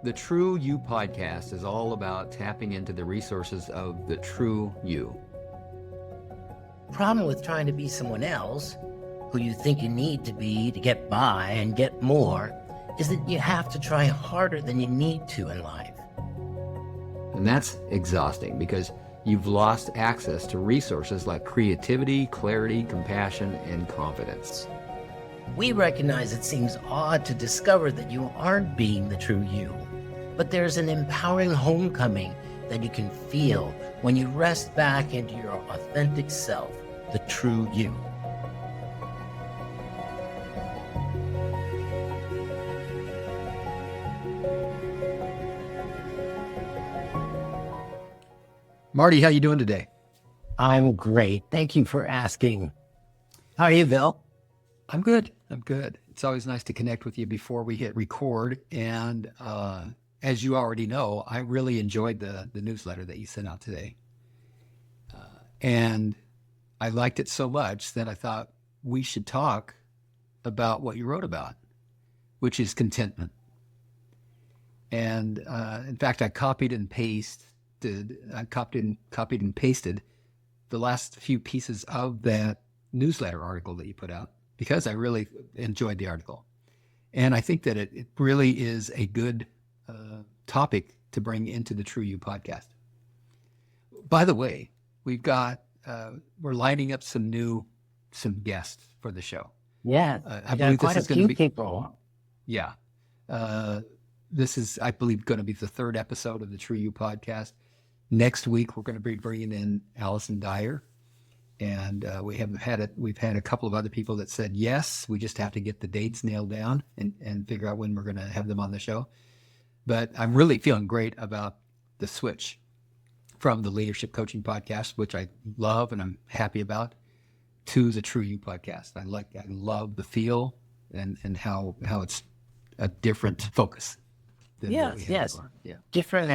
The True You podcast is all about tapping into the resources of the true you. Problem with trying to be someone else, who you think you need to be to get by and get more, is that you have to try harder than you need to in life. And that's exhausting because you've lost access to resources like creativity, clarity, compassion, and confidence. We recognize it seems odd to discover that you aren't being the true you, but there's an empowering homecoming that you can feel when you rest back into your authentic self, the true you. Marty, how you doing today? I'm great. Thank you for asking. How are you, Bill? I'm good. It's always nice to connect with you before we hit record. And as you already know, I really enjoyed the newsletter that you sent out today. And I liked it so much that I thought we should talk about what you wrote about, which is contentment. And in fact, I copied and pasted the last few pieces of that newsletter article that you put out because I really enjoyed the article. And I think that it really is a good topic to bring into the True You podcast. By the way, we're lining up some guests for the show. Yeah, I believe quite this a is few going to be people. Yeah. This is, I believe, going to be the third episode of the True You podcast. Next week, we're going to be bringing in Allison Dyer. And we've had a couple of other people that said yes. We just have to get the dates nailed down and figure out when we're going to have them on the show. But I'm really feeling great about the switch from the Leadership Coaching podcast, which I love and I'm happy about, to the True You podcast. I love the feel and how it's a different focus than what we had before. Yeah. Different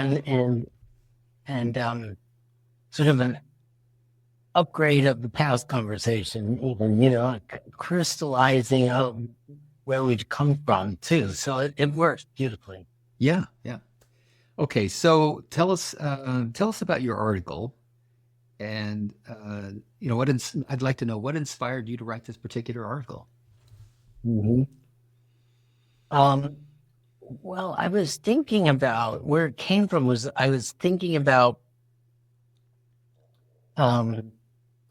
and sort of an upgrade of the past conversation, even, crystallizing of where we've come from too. So it works beautifully. Yeah. Okay, so tell us about your article, and I'd like to know what inspired you to write this particular article. Mm-hmm. Well, I was thinking about where it came from. I was thinking about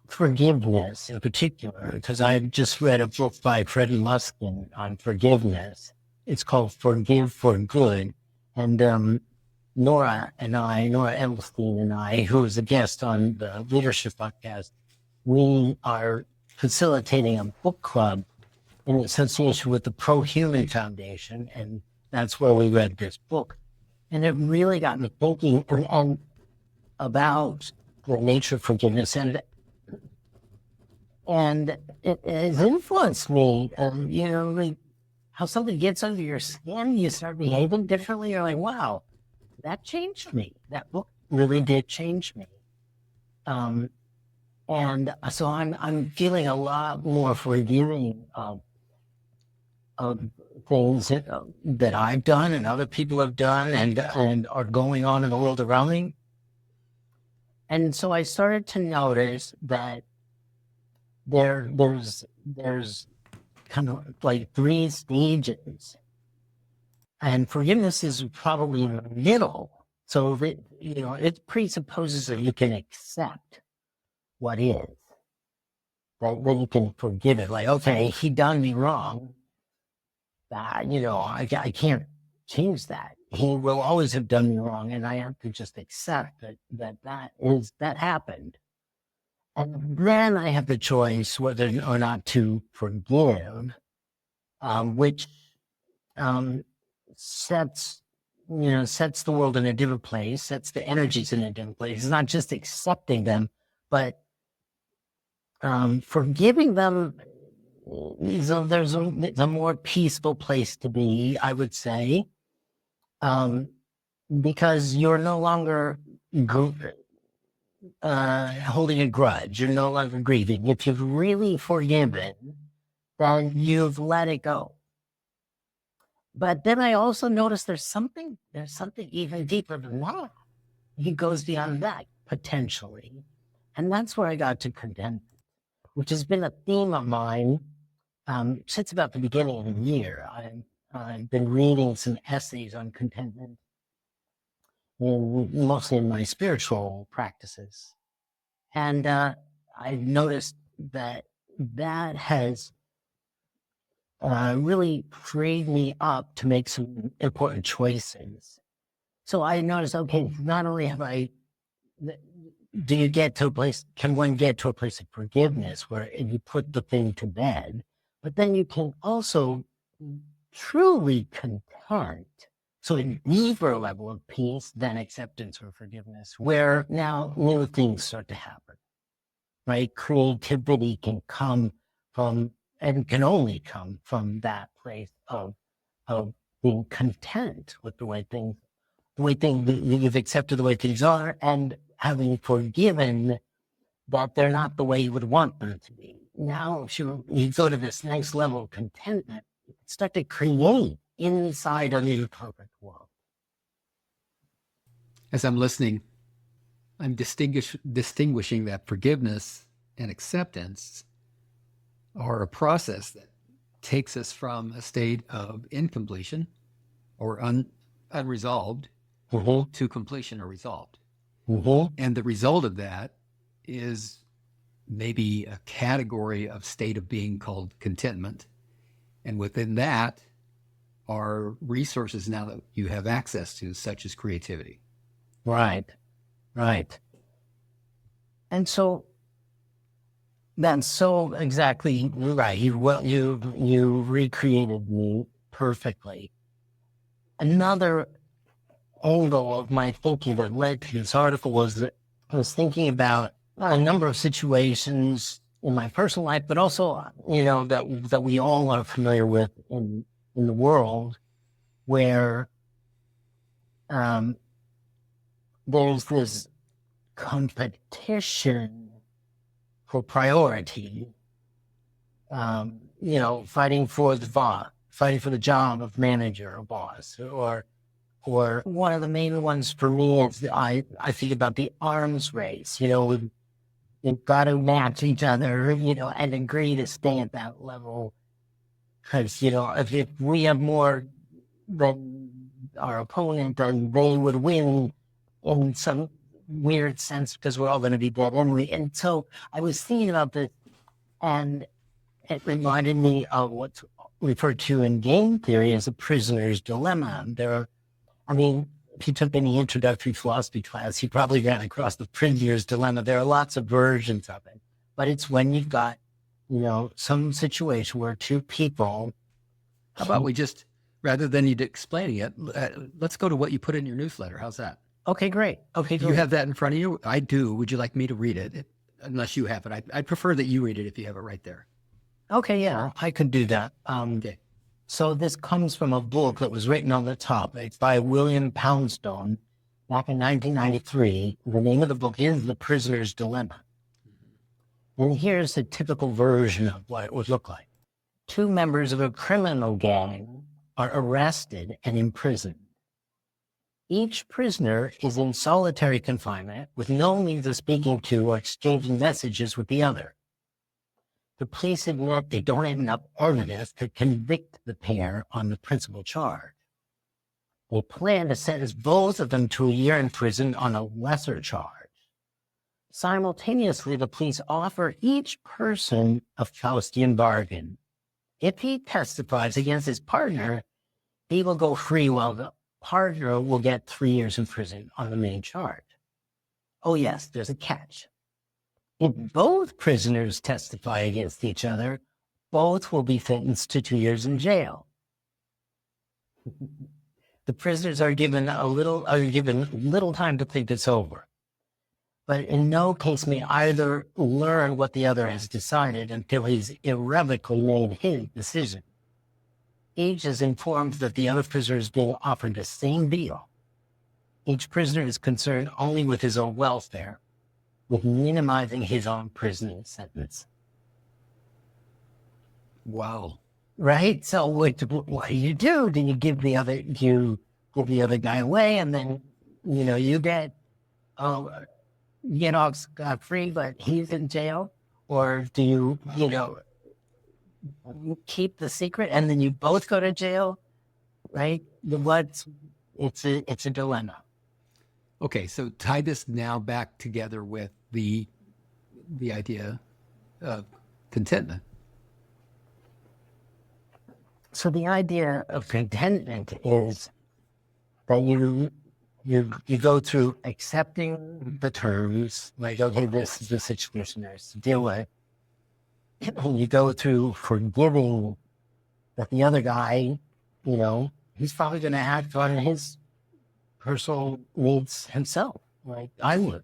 forgiveness in particular, because I just read a book by Fred Luskin on forgiveness. It's called Forgive for Good. And Nora Edelstein and I, who is a guest on the Leadership podcast, we are facilitating a book club in association with the Pro-Human Foundation. And that's where we read this book. And it really got me thinking about the nature of forgiveness. And it has influenced me. Like how something gets under your skin, you start behaving differently. You're like, wow, that changed me. That book really did change me. And so I'm feeling a lot more forgiving of things that I've done and other people have done and are going on in the world around me. And so I started to notice that there's kind of like 3 stages, and forgiveness is probably in the middle. So it presupposes that you can accept what is, that you can forgive it. Like, okay, he done me wrong. That I can't change that. He will always have done me wrong, and I have to just accept that happened. And then I have the choice whether or not to forgive, which sets the world in a different place, sets the energies in a different place. It's not just accepting them, but forgiving them. There's a more peaceful place to be, I would say, because you're no longer holding a grudge. You're no longer grieving. If you've really forgiven, then you've let it go. But then I also noticed there's something even deeper than that. He goes beyond that, potentially. And that's where I got to contentment, which has been a theme of mine since about the beginning of the year. I've been reading some essays on contentment, mostly in my spiritual practices. And I've noticed that has really freed me up to make some important choices. So I noticed, okay, not only can one get to a place of forgiveness where you put the thing to bed, but then you can also truly content. So a deeper level of peace than acceptance or forgiveness, where now new things start to happen, right? Creativity can come from, and can only come from that place of being content with the way things you've accepted the way things are, and having forgiven that they're not the way you would want them to be. Now, if you go to this next level of contentment, you start to create inside of your perfect world. As I'm listening, I'm distinguishing that forgiveness and acceptance are a process that takes us from a state of incompletion or unresolved to completion or resolved. And the result of that is maybe a category of state of being called contentment. And within that are resources now that you have access to, such as creativity. Right. And so that's so exactly right. You recreated me perfectly. Another angle of my thinking that led to this article was that I was thinking about a number of situations in my personal life, but also, that we all are familiar with in the world, where there's this competition for priority, fighting for the job of manager or boss, or one of the main ones for me is I think about the arms race. We've got to match each other, and agree to stay at that level. Because, if we have more than our opponent, then they would win in some weird sense, because we're all going to be dead anyway. And so I was thinking about this, and it reminded me of what's referred to in game theory as a prisoner's dilemma. If you took any introductory philosophy class, you probably ran across the prisoner's dilemma. There are lots of versions of it, but it's when you've got, some situation where two people. How about we just, rather than you explaining it, let's go to what you put in your newsletter. How's that? Okay, great. Do you have that in front of you? I do. Would you like me to read it? Unless you have it. I'd prefer that you read it if you have it right there. Okay, yeah, I could do that. Okay. So this comes from a book that was written on the topic by William Poundstone back in 1993. The name of the book is The Prisoner's Dilemma. And here's a typical version of what it would look like. Two members of a criminal gang are arrested and imprisoned. Each prisoner is in solitary confinement with no means of speaking to or exchanging messages with the other. The police admit they don't have enough evidence to convict the pair on the principal charge. They plan to sentence both of them to a year in prison on a lesser charge. Simultaneously, the police offer each person a Faustian bargain. If he testifies against his partner, he will go free while the partner will get 3 years in prison on the main charge. Oh yes, there's a catch. If both prisoners testify against each other, both will be sentenced to 2 years in jail. The prisoners are given little time to think this over, but in no case may either learn what the other has decided until he's irrevocably made his decision. Each is informed that the other prisoner is being offered the same deal. Each prisoner is concerned only with his own welfare, with minimizing his own prison sentence. Wow. right? So what do you do? Do you give the other guy away, and then you get off scot free, but he's in jail, or do you keep the secret and then you both go to jail, right? It's a dilemma. Okay, so tie this now back together with the idea of contentment. So the idea of contentment is that you go through accepting the terms, like, okay, this is the situation there's to deal with. And you go through forgiving that the other guy, he's probably going to act on his personal needs himself, like I would,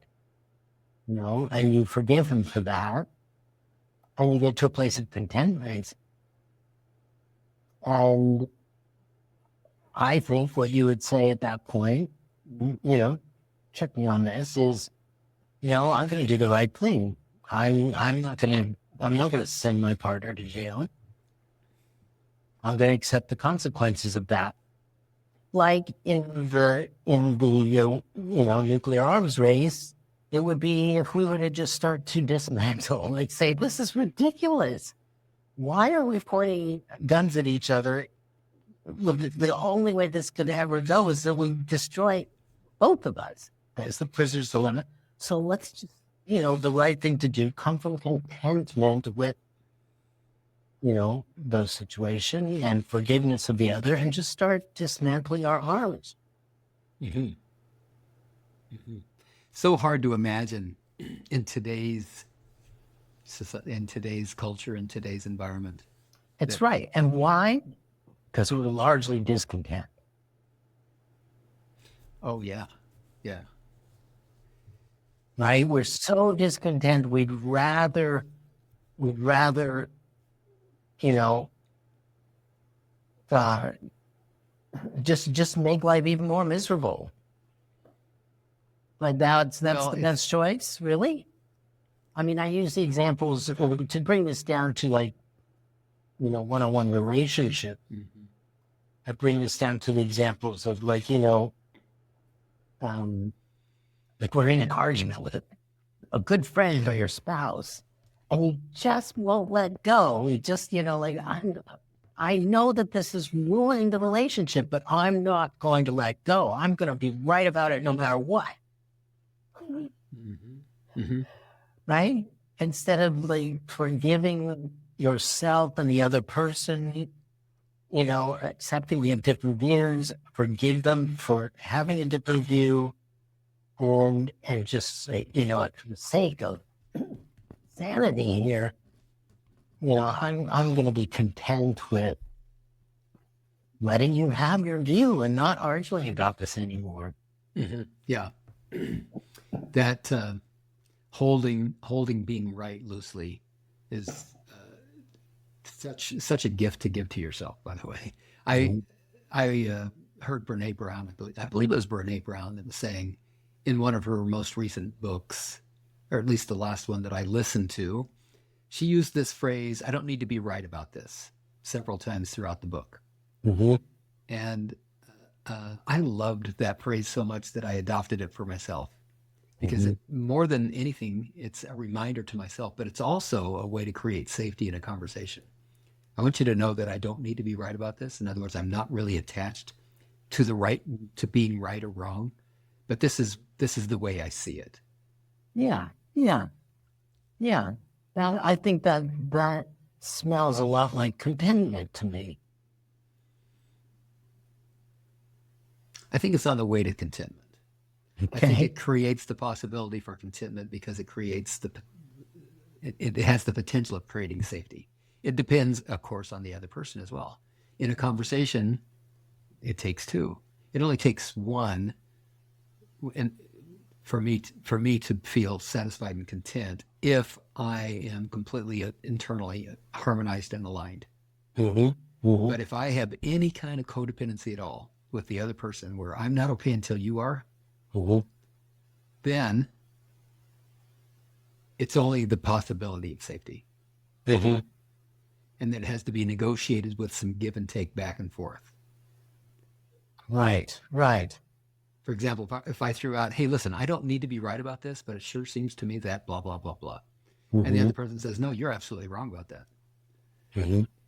and you forgive him for that. And you get to a place of contentment. And I think what you would say at that point, check me on this, is, I'm going to do the right thing. I'm not going to send my partner to jail. I'm going to accept the consequences of that. Like in the nuclear arms race, it would be if we were to just start to dismantle, like say, this is ridiculous. Why are we pointing guns at each other? The only way this could ever go is that we destroy both of us. That's the prisoner's dilemma. So let's just, the right thing to do, come from contentment with, the situation and forgiveness of the other, and just start dismantling our arms. Mm-hmm. Mm-hmm. So hard to imagine in today's culture, in today's environment. That's right. And why? Because we're largely discontent. Oh, yeah. Yeah. Right? We're so discontent. We'd rather, just make life even more miserable. Like that's the best choice, really? I mean, I use the examples to bring this down to one-on-one relationship. Mm-hmm. I bring this down to the examples of like we're in an argument with a good friend or your spouse, and you just won't let go. You just, I know that this is ruining the relationship, but I'm not going to let go. I'm going to be right about it no matter what. Mm-hmm. Mm-hmm. Right? Instead of forgiving yourself and the other person, accepting we have different views, forgive them for having a different view, and just say, for the sake of sanity here, I'm going to be content with letting you have your view and not arguing about this anymore. Mm-hmm. Yeah. That holding being right loosely is such a gift to give to yourself, by the way. I heard Brene Brown, I believe it was Brene Brown, that was saying in one of her most recent books, or at least the last one that I listened to, she used this phrase, I don't need to be right about this, several times throughout the book. Mm-hmm. And I loved that phrase so much that I adopted it for myself. Because more than anything, it's a reminder to myself, but it's also a way to create safety in a conversation. I want you to know that I don't need to be right about this. In other words, I'm not really attached to being right or wrong, but this is the way I see it. Yeah. I think that smells a lot like contentment to me. I think it's on the way to contentment. Okay. I think it creates the possibility for contentment because it creates it has the potential of creating safety. It depends, of course, on the other person as well. In a conversation, it takes two. It only takes one, and for me to feel satisfied and content if I am completely internally harmonized and aligned. Mm-hmm. Mm-hmm. But if I have any kind of codependency at all with the other person, where I'm not okay until you are, then it's only the possibility of safety. Mm-hmm. and then it has to be negotiated with some give and take back and forth. Right, right. For example, if I threw out, hey, listen, I don't need to be right about this, but it sure seems to me that blah, blah, blah, blah. And the other person says, no, you're absolutely wrong about that.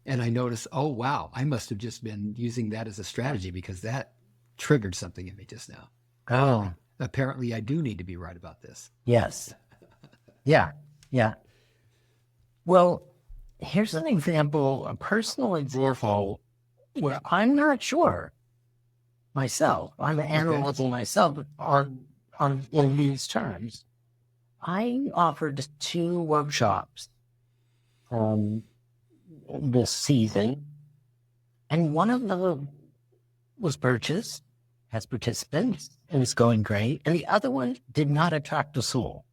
And I notice, oh, wow, I must have just been using that as a strategy because that triggered something in me just now. Oh, Apparently, I do need to be right about this. yes. Yeah, yeah. Well, here's an example, a personal example where I'm not sure myself. I'm analyzing myself in these terms. I offered 2 workshops this season, and one of them was purchased, has participants, and it's going great, and the other one did not attract a soul.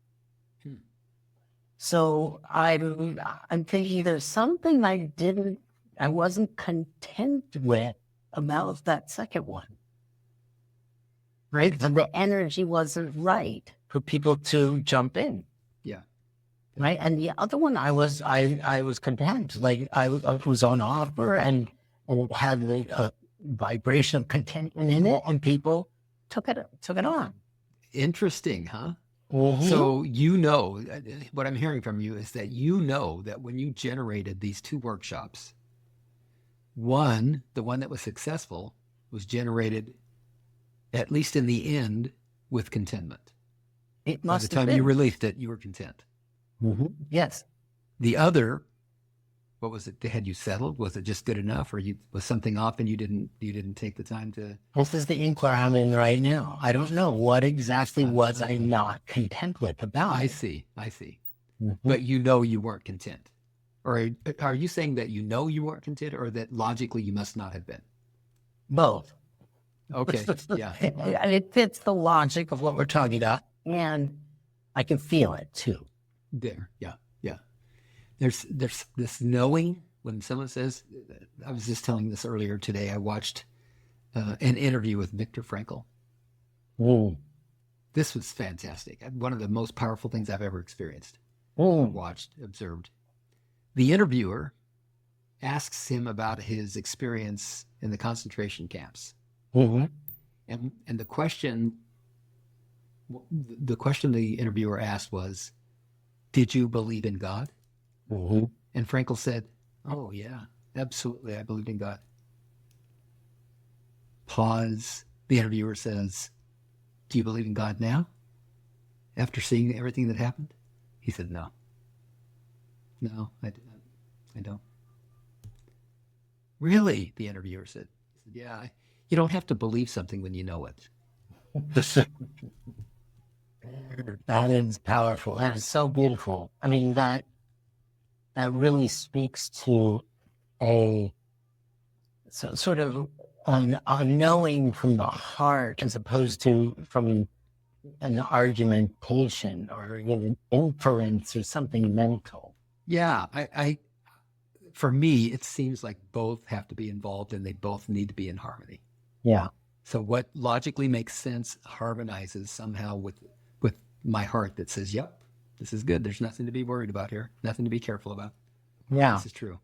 So I'm thinking there's something I wasn't content with about that second one. Right? The energy wasn't right for people to jump in. Yeah. Right. And the other one I was content. Like I was on offer and it had a vibration of contentment in it, and people took it on. Interesting, huh? Mm-hmm. So, what I'm hearing from you is that that when you generated these 2 workshops, the one that was successful was generated, at least in the end, with contentment. It By must the have time you been. released it, you were content. Yes. The other, what was it? Had you settled? Was it just good enough, or was something off and you didn't take the time to? This is the inquiry I'm in right now. I don't know what exactly was I not content with about I it. see. Mm-hmm. But you weren't content. Or are you saying that you weren't content, or that logically you must not have been? Both. Okay, yeah. And it fits the logic of what we're talking about, and I can feel it too. There, yeah. There's this knowing when someone says, I was just telling this earlier today, I watched an interview with Viktor Frankl. This was fantastic. One of the most powerful things I've ever experienced, watched, observed. The interviewer asks him about his experience in the concentration camps. And the question the interviewer asked was, did you believe in God? And Frankl said, oh, yeah, absolutely. I believed in God. Pause. The interviewer says, do you believe in God now? After seeing everything that happened? He said, no. No, I don't. Really? The interviewer said. He said, yeah, you don't have to believe something when you know it. That is powerful. That is so beautiful. I mean, that really speaks to a sort of a knowing from the heart, as opposed to from an argumentation or an inference or something mental. Yeah, I for me, it seems like both have to be involved and they both need to be in harmony. Yeah. So what logically makes sense harmonizes somehow with my heart that says, yep, this is good. There's nothing to be worried about here. Nothing to be careful about. Yeah. This is true.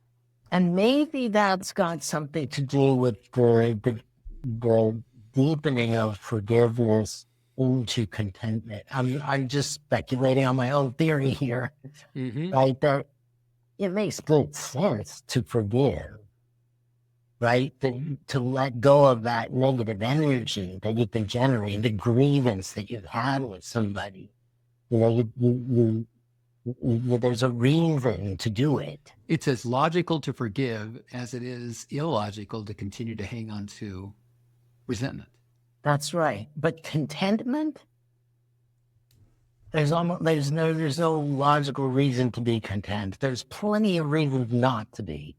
And maybe that's got something to do with the deepening of forgiveness into contentment. I'm just speculating on my own theory here, right? That it makes good sense to forgive, right? To let go of that negative energy that you've been generating, the grievance that you've had with somebody. You know, there's a reason to do it. It's as logical to forgive as it is illogical to continue to hang on to resentment. That's right. But contentment, there's no logical reason to be content. There's plenty of reasons not to be.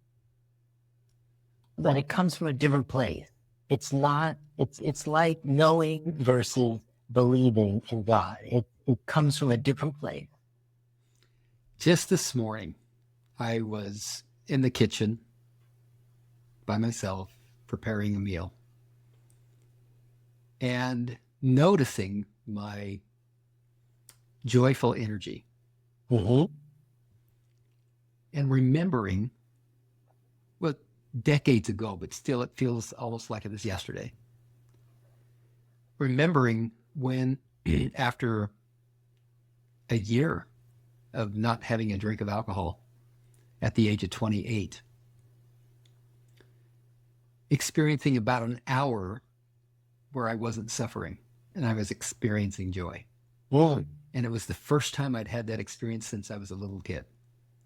But it comes from a different place. It's like knowing versus believing in God. It comes from a different place. Just this morning, I was in the kitchen by myself preparing a meal and noticing my joyful energy and remembering well, decades ago, but still it feels almost like it was yesterday. Remembering when, after a year of not having a drink of alcohol at the age of 28, experiencing about an hour where I wasn't suffering and I was experiencing joy. Mm. And it was the first time I'd had that experience since I was a little kid.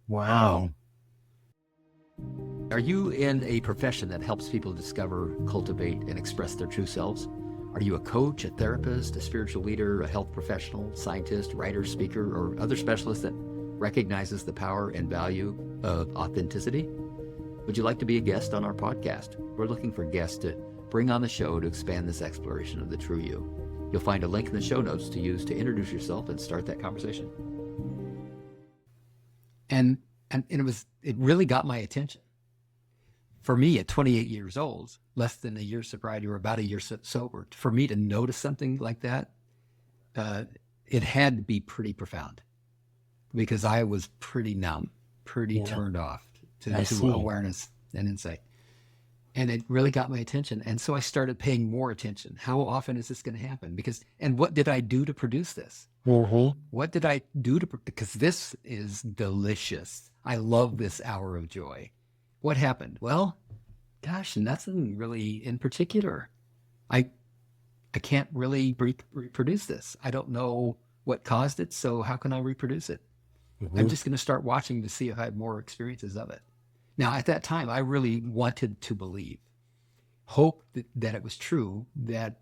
Wow. Are you in a profession that helps people discover, cultivate, and express their true selves? Are you a coach, a therapist, a spiritual leader, a health professional, scientist, writer, speaker, or other specialist that recognizes the power and value of authenticity? Would you like to be a guest on our podcast? We're looking for guests to bring on the show to expand this exploration of the true you. You'll find a link in the show notes to use to introduce yourself and start that conversation. And it really got my attention. For me, at 28 years old, less than a year sobriety or about a year sober, for me to notice something like that, it had to be pretty profound, because I was pretty numb, pretty turned off to awareness and insight. And it really got my attention. And so I started paying more attention. How often is this going to happen? And what did I do to produce this? Mm-hmm. What did I do because this is delicious. I love this hour of joy. What happened? Well, gosh, nothing really in particular. I can't really reproduce this. I don't know what caused it, so how can I reproduce it? Mm-hmm. I'm just going to start watching to see if I have more experiences of it. Now, at that time, I really wanted to believe, hope that it was true, that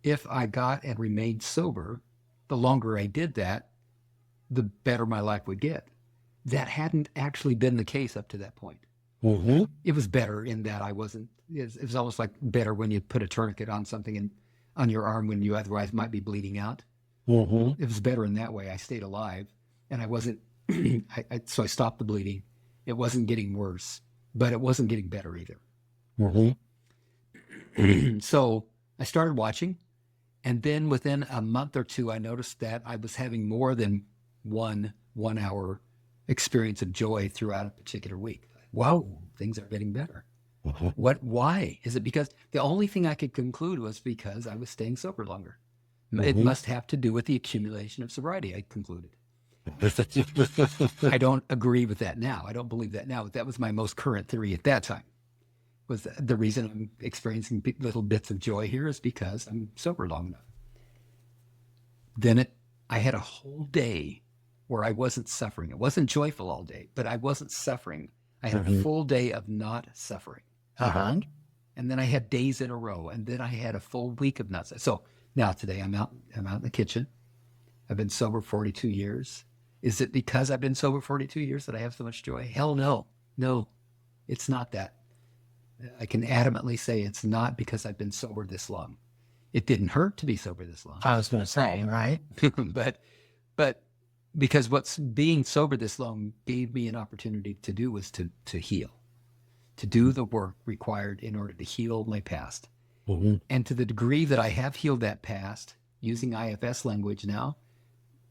if I got and remained sober, the longer I did that, the better my life would get. That hadn't actually been the case up to that point. Mm-hmm. It was better in that I wasn't, it was almost like better when you put a tourniquet on something on your arm when you otherwise might be bleeding out. Mm-hmm. It was better in that way. I stayed alive and I wasn't, so I stopped the bleeding. It wasn't getting worse, but it wasn't getting better either. Mm-hmm. So I started watching, and then within a month or two, I noticed that I was having more than one hour experience of joy throughout a particular week. Wow, things are getting better. Mm-hmm. Why? Is it because the only thing I could conclude was because I was staying sober longer? It Mhm. must have to do with the accumulation of sobriety, I concluded. I don't agree with that now. I don't believe that now, but that was my most current theory at that time. Was the reason I'm experiencing little bits of joy here is because I'm sober long enough. Then I had a whole day where I wasn't suffering. It wasn't joyful all day, but I wasn't suffering. I had a full day of not suffering. Uh-huh. And then I had days in a row, and then I had a full week of not suffering. So now today I'm out in the kitchen. I've been sober 42 years. Is it because I've been sober 42 years that I have so much joy? Hell no. No, it's not that. I can adamantly say it's not because I've been sober this long. It didn't hurt to be sober this long. I was going to say, right? but because what's being sober this long gave me an opportunity to do was to heal, to do the work required in order to heal my past. Mm-hmm. And to the degree that I have healed that past, using IFS language now,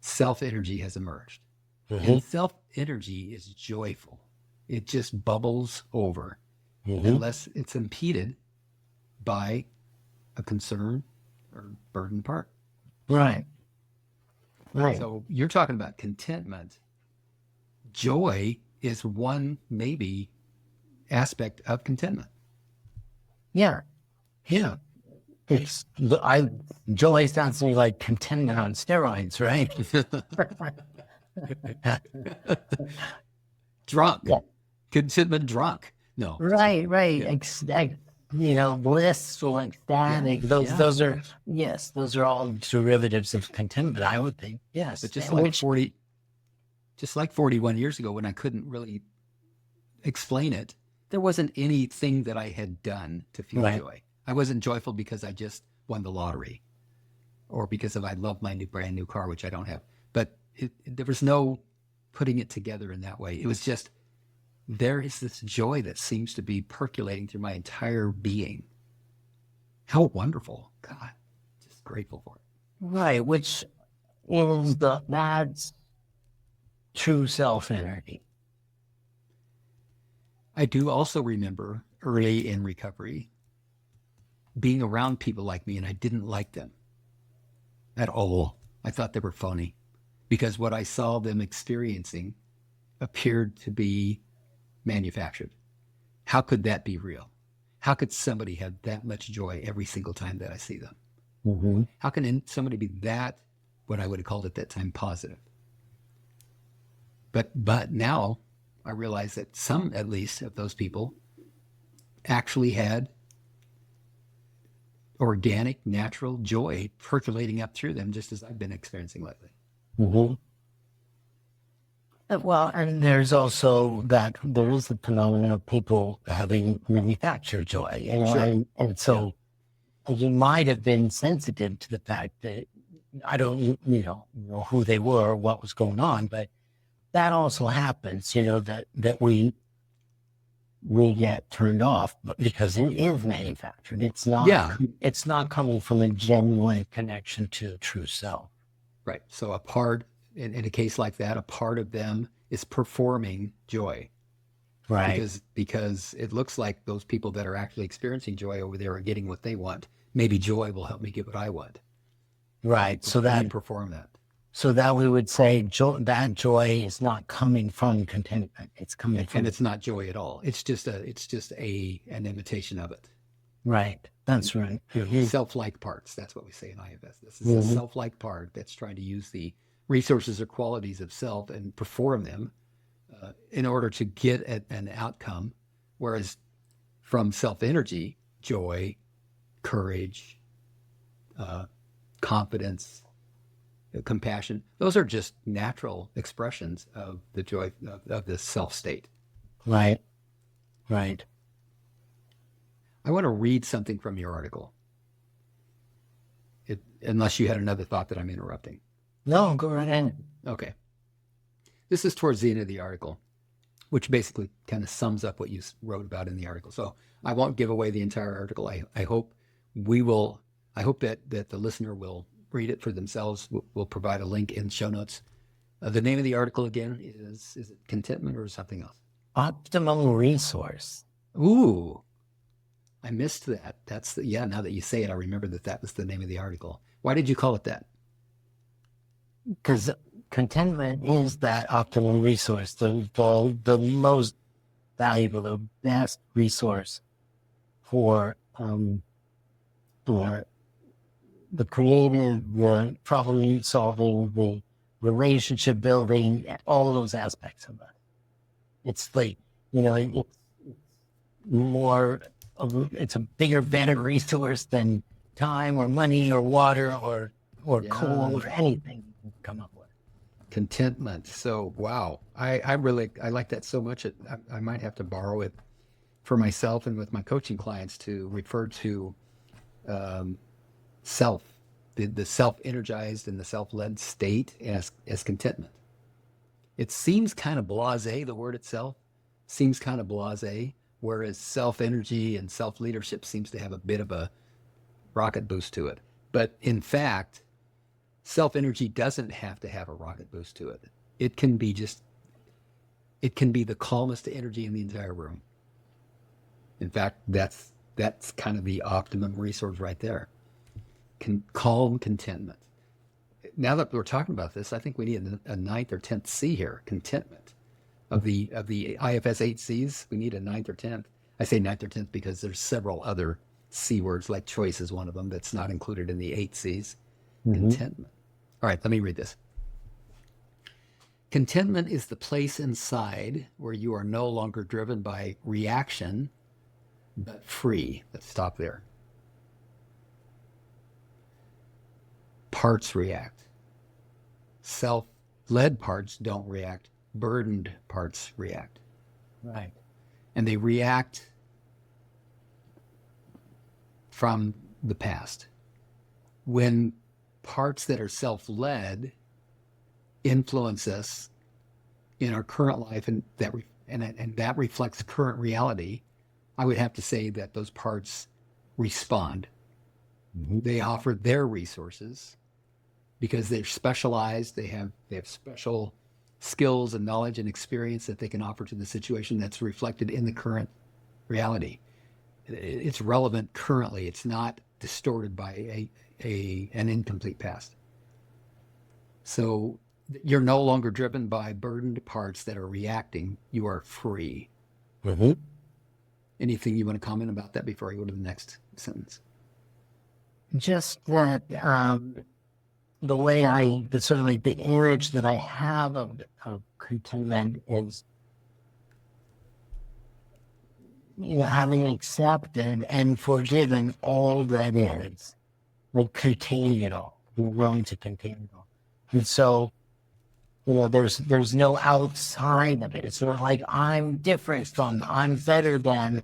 self-energy has emerged. Mm-hmm. And self-energy is joyful. It just bubbles over Mm-hmm. unless it's impeded by a concern or burden part. Right. Right. So you're talking about contentment. Joy is one maybe aspect of contentment. Yeah. Yeah. Joy sounds to me like contentment on steroids, right? Drunk. Yeah. Contentment drunk. No. Right. Yeah. Blissful, ecstatic. Yeah. Those are, yes, those are all derivatives of contentment, I would think. Yes. But just like 41 years ago when I couldn't really explain it, there wasn't anything that I had done to feel Right. joy. I wasn't joyful because I just won the lottery or because I love my brand new car, which I don't have. But there was no putting it together in that way. It was just, there is this joy that seems to be percolating through my entire being. How wonderful. God, just grateful for it. Right, which is that's true self-energy. I do also remember early in recovery being around people like me, and I didn't like them at all. I thought they were phony because what I saw them experiencing appeared to be manufactured. How could that be real? How could somebody have that much joy every single time that I see them? Mm-hmm. How can somebody be that, what I would have called at that time, positive? But now I realize that some, at least, of those people actually had organic, natural joy percolating up through them, just as I've been experiencing lately. Mm-hmm. Well, and there's also there is the phenomenon of people having manufactured joy, Sure. and so you might have been sensitive to the fact that I don't, know who they were, what was going on, but that also happens, that we get turned off because it is manufactured. It's not. Yeah. It's not coming from a genuine connection to true self. Right. So a part, in a case like that, a part of them is performing joy. Right. Because it looks like those people that are actually experiencing joy over there are getting what they want. Maybe joy will help me get what I want. Right. So Let me that perform that. So that we would say that joy is not coming from contentment. It's coming from, And it's not joy at all. It's just an imitation of it. right. That's right. Mm-hmm. Self-like parts. That's what we say in IFS. This is a self-like part that's trying to use the resources or qualities of self and perform them in order to get an outcome. Whereas from self-energy, joy, courage, confidence, compassion, those are just natural expressions of the joy of the self state. Right. Right. I want to read something from your article. Unless you had another thought that I'm interrupting. No, go right ahead. Okay. This is towards the end of the article, which basically kind of sums up what you wrote about in the article. So I won't give away the entire article. I hope that the listener will read it for themselves. We'll provide a link in show notes. The name of the article again is it Contentment or something else? Optimum resource. Ooh, I missed that. Now that you say it, I remember that was the name of the article. Why did you call it that? Because contentment is that optimum resource, the most valuable, the best resource for the creative, the problem solving, the relationship building, all of those aspects of it. It's like, it's more, it's a bigger, better resource than time or money or water or coal or anything you can come up with. Contentment. So, wow. I like that so much. I might have to borrow it for myself and with my coaching clients to refer to self, the self-energized and the self-led state as contentment. It seems kind of blasé, the word itself seems kind of blasé, whereas self-energy and self-leadership seems to have a bit of a rocket boost to it. But in fact, self-energy doesn't have to have a rocket boost to it. It can be the calmest energy in the entire room. In fact, that's kind of the optimum resource right there. Calm contentment. Now that we're talking about this, I think we need a 9th or 10th C here, contentment. Of the IFS 8 Cs, we need a 9th or 10th. I say 9th or 10th because there's several other C words, like choice is one of them that's not included in the 8 Cs. Contentment. All right, let me read this. Contentment is the place inside where you are no longer driven by reaction, but free. Let's stop there. Parts react. Self-led parts don't react. Burdened parts react. Right. And they react from the past. When parts that are self-led influence us in our current life, and that reflects current reality, I would have to say that those parts respond. They offer their resources because they're specialized. They have special skills and knowledge and experience that they can offer to the situation that's reflected in the current reality. It's relevant currently. It's not distorted by an incomplete past. So you're no longer driven by burdened parts that are reacting. You are free. Mm-hmm. Anything you want to comment about that before I go to the next sentence? Just that the way the sort of like the image that I have of contentment is, having accepted and forgiven all that is, like containing it all, being willing to contain it all. And so, there's no outside of it. It's not like I'm different from, I'm better than,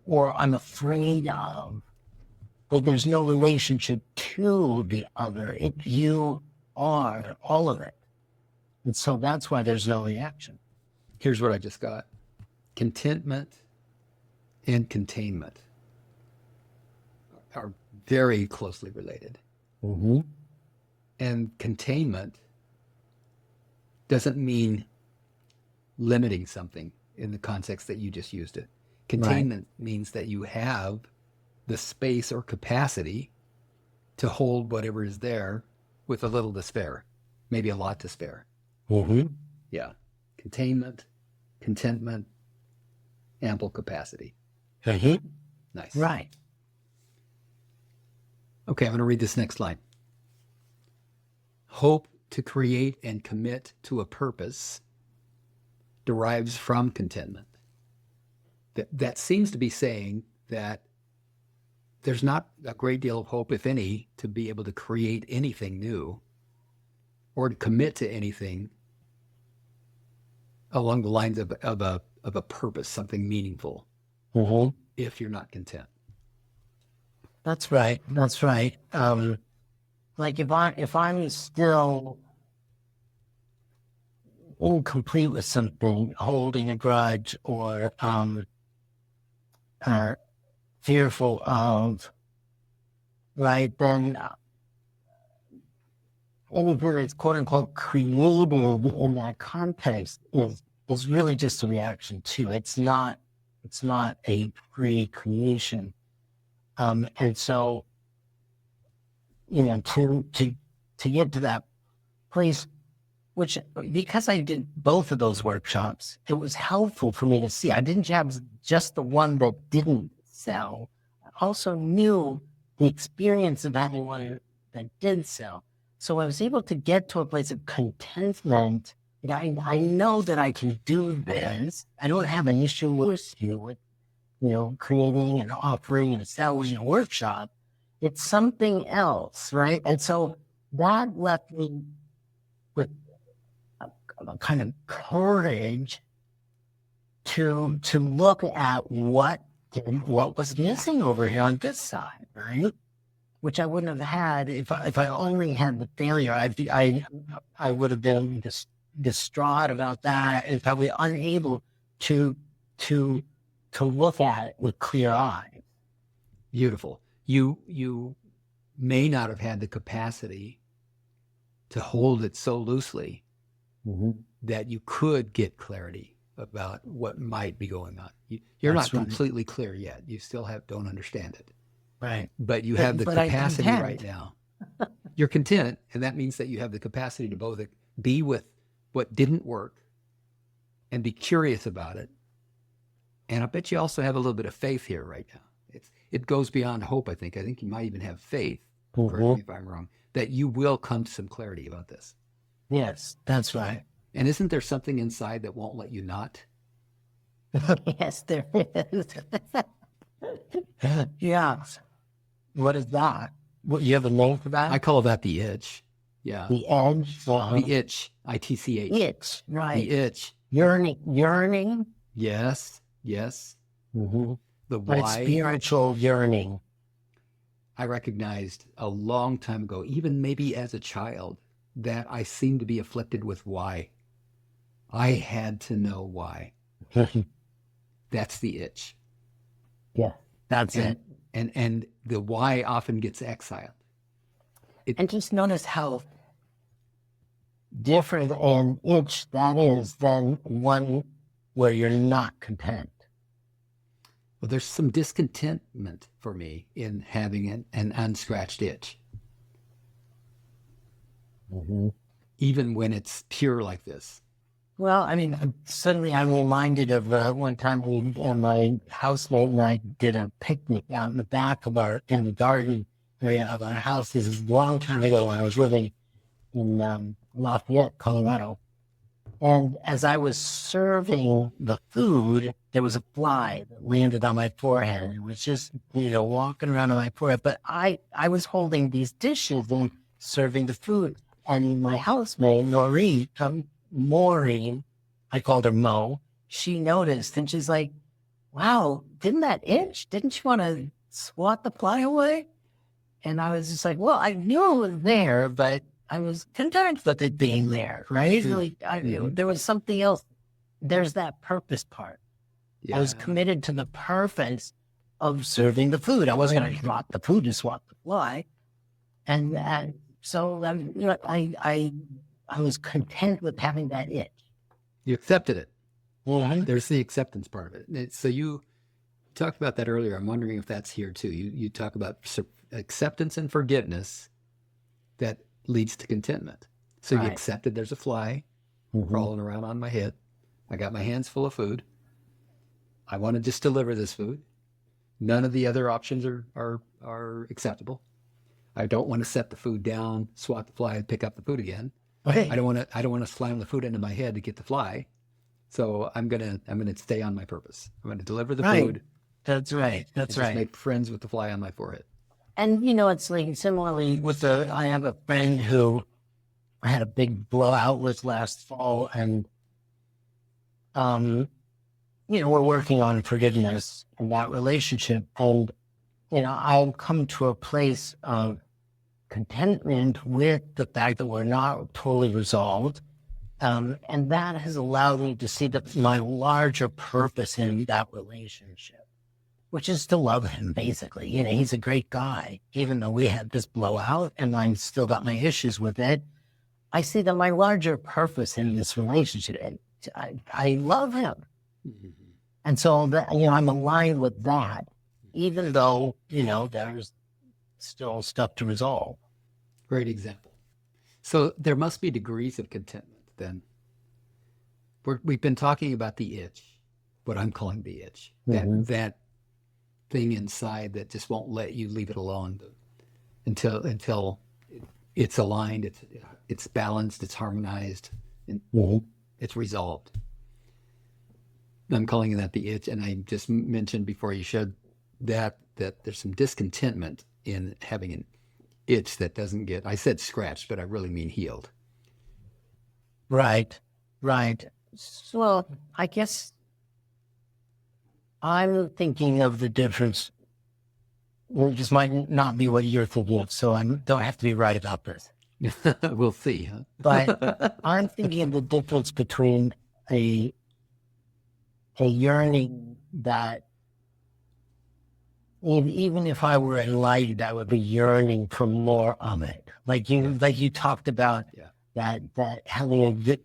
or I'm afraid of. Like there's no relationship to the other. You are all of it. And so that's why there's no reaction. Here's what I just got. Contentment and containment are very closely related. Mm-hmm. And containment doesn't mean limiting something in the context that you just used it. Containment means that you have the space or capacity to hold whatever is there with a little to spare, maybe a lot to spare. Mm-hmm. Yeah. Containment, contentment, ample capacity. Mm-hmm. Nice. Right. Okay, I'm going to read this next line. Hope to create and commit to a purpose derives from contentment. That seems to be saying that there's not a great deal of hope, if any, to be able to create anything new or to commit to anything along the lines of a purpose, something meaningful, Mm-hmm. if you're not content. That's right. That's right. Like if I'm still incomplete with something, holding a grudge or fearful of, right, then anything that's quote unquote created in that context is really just a reaction to. It's not a pre-creation. And so, to get to that place, which, because I did both of those workshops, it was helpful for me to see. I didn't have just the one that didn't sell. I also knew the experience of having one that did sell. So I was able to get to a place of contentment. I know that I can do this. I don't have an issue with creating and offering and selling a workshop. It's something else, right? And so that left me with a kind of courage to look at what was missing over here on this side, right? Which I wouldn't have had if I only had the failure. I would have been distraught about that and probably unable to look at it with clear eyes. Beautiful. You may not have had the capacity to hold it so loosely that you could get clarity about what might be going on. You're That's not right. completely clear yet. You still don't understand it. Right. But you have the But I'm capacity content. right now. You're content, and that means that you have the capacity to both be with what didn't work and be curious about it. And I bet you also have a little bit of faith here right now. It goes beyond hope, I think. I think you might even have faith, correct me if I'm wrong, that you will come to some clarity about this. Yes, that's right. And isn't there something inside that won't let you not? Yes, there is. Yeah. What is that? What, you have a name for that? I call that the itch. Yeah. The edge? The itch. ITCH. Itch, right. The itch. Yearning? Yes. Yes. Mm-hmm. The Like why. spiritual yearning. I recognized a long time ago, even maybe as a child, that I seemed to be afflicted with why. I had to know why. That's the itch. Yeah, that's it. And the why often gets exiled. And just notice how different an itch that is than one where you're not content. Well, there's some discontentment for me in having an unscratched itch, even when it's pure like this. Well, I mean, suddenly I'm reminded of one time my housemate and I did a picnic out in the back of in the garden area of our house. This is a long time ago when I was living in Lafayette, Colorado. And as I was serving the food, there was a fly that landed on my forehead. It was just, walking around on my forehead. But I was holding these dishes and serving the food. And my housemate, Maureen, I called her Mo, she noticed and she's like, wow, didn't that itch? Didn't you want to swat the fly away? And I was just like, well, I knew it was there, but I was content with it being there, right? Like, there was something else. There's that purpose part. Yeah. I was committed to the purpose of serving the food. I wasn't going to swat the food to swat the fly. And so I was content with having that itch. You accepted it. Mm-hmm. There's the acceptance part of it. So you talked about that earlier. I'm wondering if that's here too. You talk about acceptance and forgiveness that leads to contentment. So you accepted there's a fly crawling around on my head. I got my hands full of food. I want to just deliver this food. None of the other options are acceptable. I don't want to set the food down, swat the fly, and pick up the food again. Okay. I don't want to slam the food into my head to get the fly. So I'm gonna stay on my purpose. I'm gonna deliver the food. That's right. That's and right. Just make friends with the fly on my forehead. And it's like similarly with I have a friend who I had a big blowout with last fall, and we're working on forgiveness in that relationship, and I've come to a place of contentment with the fact that we're not totally resolved, and that has allowed me to see my larger purpose in that relationship, which is to love him, basically. He's a great guy. Even though we had this blowout and I still got my issues with it, I see that my larger purpose in this relationship, I love him. Mm-hmm. And so, I'm aligned with that, even though, there's still stuff to resolve. Great example. So there must be degrees of contentment then. We've been talking about the itch, what I'm calling the itch, that thing inside that just won't let you leave it alone until it's aligned, it's balanced, it's harmonized, and it's resolved. I'm calling that the itch, and I just mentioned before you showed that there's some discontentment in having an itch that doesn't get, I said scratched, but I really mean healed. Right. Well, I guess I'm thinking of the difference. Well, this might not be what you're thinking of, so I don't have to be right about this. We'll see, huh? But I'm thinking of the difference between a yearning that even if I were enlightened, I would be yearning for more of it. Like you talked about that having a good,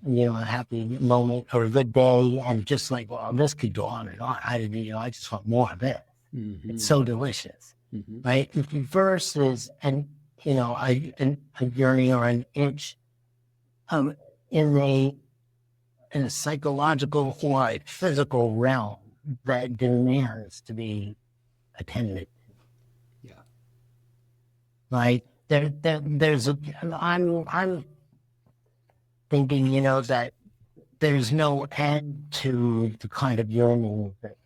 a happy moment or a good day, and just like, well, this could go on and on. I just want more of it. Mm-hmm. It's so delicious, right? Versus, a yearning or an itch, in a psychological or a physical realm that demands to be attended. Yeah. Right? I'm thinking, that there's no end to the kind of yearning that,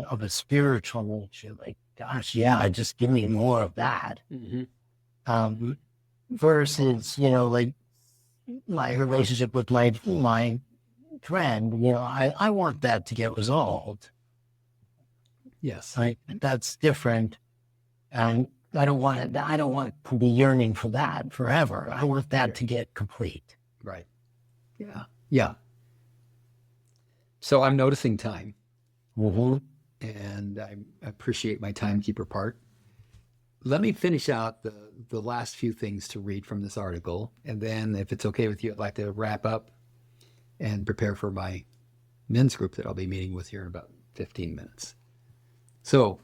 of a spiritual nature. Like, gosh, just give me more of that. Mm-hmm. Versus, like my relationship with my friend, I want that to get resolved. Yes. Right? That's different. And I don't want to be yearning for that forever. I want that to get complete. Right. Yeah. So I'm noticing time. Mm-hmm. And I appreciate my timekeeper part. let me finish out the last few things to read from this article. And then if it's okay with you, I'd like to wrap up and prepare for my men's group that I'll be meeting with here in about 15 minutes. So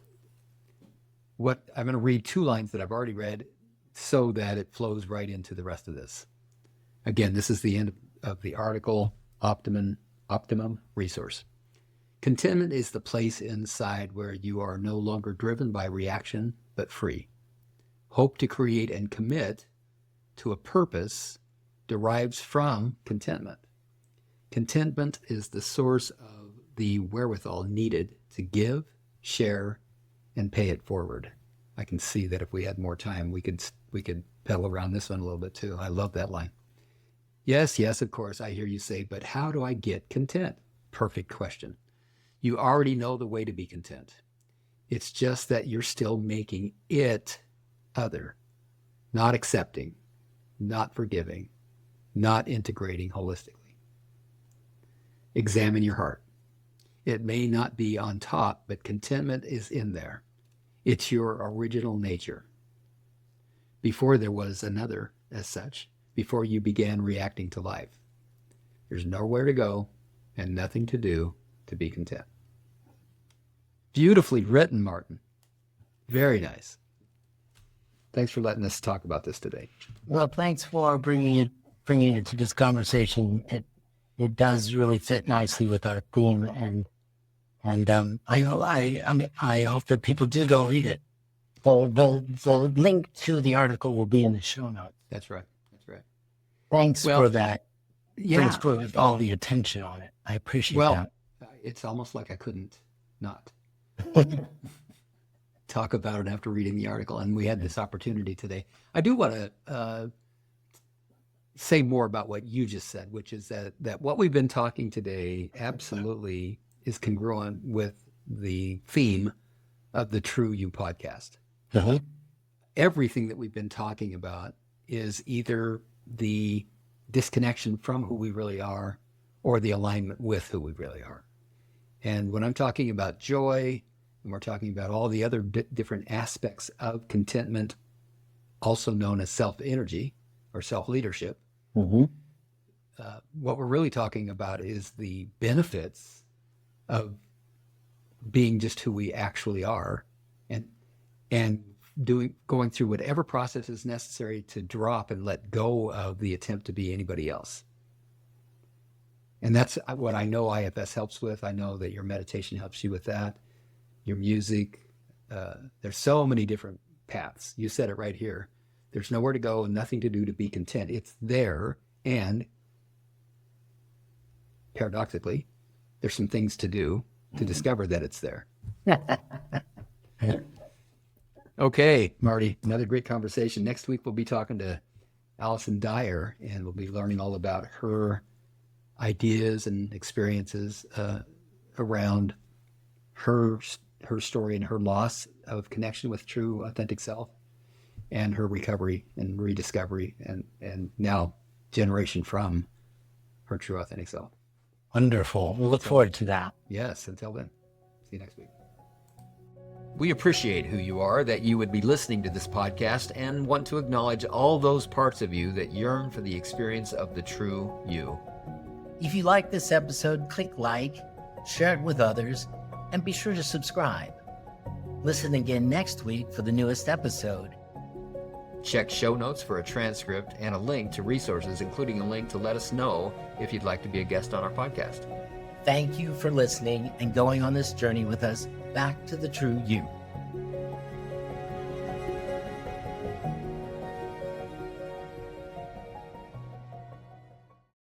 what I'm going to read 2 lines that I've already read so that it flows right into the rest of this. Again, this is the end of the article, Optimum Resource. Contentment is the place inside where you are no longer driven by reaction, but free. Hope to create and commit to a purpose derives from contentment. Contentment is the source of the wherewithal needed to give, share, and pay it forward. I can see that if we had more time, we could pedal around this one a little bit too. I love that line. Yes, of course, I hear you say, but how do I get content? Perfect question. You already know the way to be content. It's just that you're still making it other, not accepting, not forgiving, not integrating holistically. Examine your heart. It may not be on top, but contentment is in there. It's your original nature. Before there was another as such, before you began reacting to life. There's nowhere to go and nothing to do to be content. Beautifully written, Martin. Very nice. Thanks for letting us talk about this today. Well, thanks for bringing it to this conversation. It does really fit nicely with our theme, and I hope that people do go read it. The link to the article will be in the show notes. That's right. Thanks for that. Yeah. Thanks for all the attention on it. I appreciate that. It's almost like I couldn't not talk about it after reading the article, and we had this opportunity today. I do want to say more about what you just said, which is that what we've been talking today absolutely is congruent with the theme of the True You podcast. Uh-huh. Everything that we've been talking about is either the disconnection from who we really are or the alignment with who we really are. And when I'm talking about joy, and we're talking about all the other different aspects of contentment, also known as self-energy or self-leadership, Mm-hmm. What we're really talking about is the benefits of being just who we actually are, and going through whatever process is necessary to drop and let go of the attempt to be anybody else. And that's what I know IFS helps with. I know that your meditation helps you with that. Your music, there's so many different paths. You said it right here. There's nowhere to go and nothing to do to be content. It's there, and paradoxically, there's some things to do to discover that it's there. Okay, Marty, another great conversation. Next week, we'll be talking to Allison Dyer, and we'll be learning all about her ideas and experiences around her story and her loss of connection with true, authentic self, and her recovery and rediscovery, and now generation from her true, authentic self. Wonderful. We'll look forward to that. Yes, until then. See you next week. We appreciate who you are, that you would be listening to this podcast, and want to acknowledge all those parts of you that yearn for the experience of the true you. If you like this episode, click like, share it with others, and be sure to subscribe. Listen again next week for the newest episode. Check show notes for a transcript and a link to resources, including a link to let us know if you'd like to be a guest on our podcast. Thank you for listening and going on this journey with us back to the true you.